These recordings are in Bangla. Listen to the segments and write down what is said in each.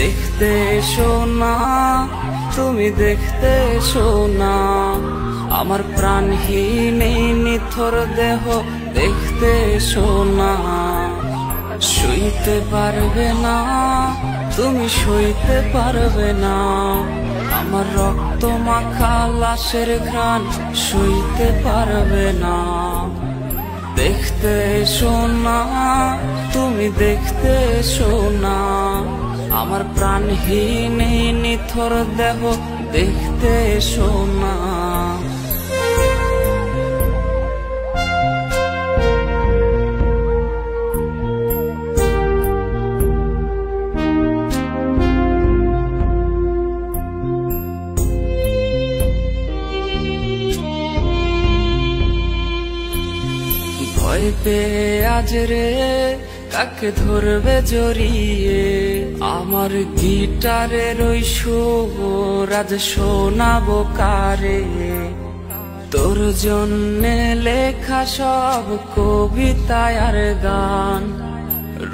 দেখতে এসো না, তুমি দেখতে এসো না, আমার প্রাণহীন এই নিথর দেহ দেখতে এসো না। সইতে পারবে না, তুমি সইতে পারবে না, আমার রক্ত মাখা লাশের ঘ্রাণ সইতে পারবে না। দেখতে এসো না, তুমি দেখতে এসো না, আমার প্রাণহীন এই নিথর দেহ দেখতে এসো না। ভয় পেয়ে আজ রে কাকে ধরবে জড়িয়ে, আমার গিটারের ওই সুর আজ শোনাবো কারে। তোর জন্যে লেখা সব কবিতা আর গান,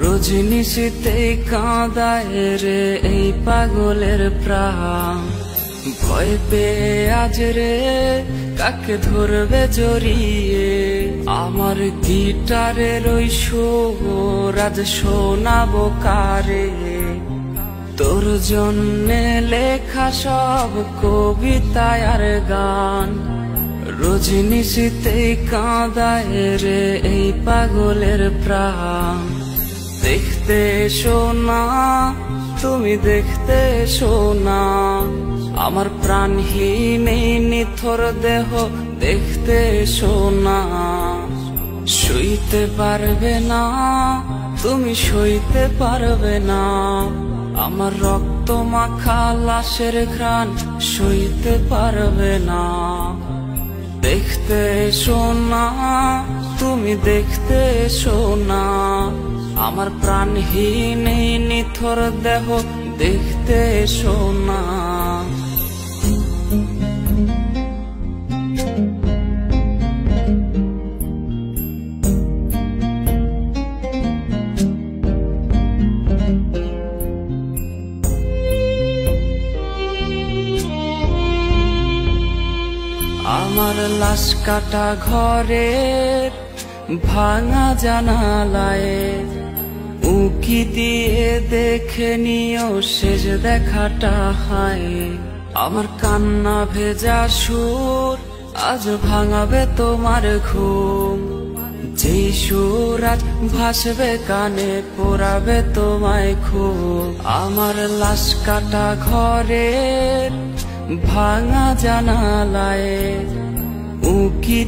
রজনিশীতেই কাঁদায় রে এই পাগলের প্রাণ। ভয় পেয়ে আজ রে কাকে ধরবে জড়িয়ে, আমার গিটারের ওই সুর আজ শোনাবো কারে। তোর জন্যে লেখা সব কবিতা আর গান, রজনিশীতেই কাঁদায় রে এই পাগলের প্রাণ। দেখতে এসো না, তুমি দেখতে এসো না, আমার প্রাণহীন এই নিথর দেহ দেখতে এসো না। সইতে পারবে না, তুমি সইতে পারবে না, আমার রক্ত মাখা লাশের ঘ্রাণ সইতে পারবে না। দেখতে এসো না, তুমি দেখতে এসো না, আমার প্রাণহীন এই নিথর দেহ দেখতে এসো না। আমার লাশ কাটা ঘরের ভাঙা জানালায় উকি দিয়ে দেখে নিও শেষ দেখাটা হায়। আমার কান্না ভেজা সুর আজ ভাঙাবে তোমার ঘুম, যেই সুর আজ ভাসবে কানে পোড়াবে তোমায় খুব। আমার লাশ কাটা ঘরের ভাঙা জানালায় উকি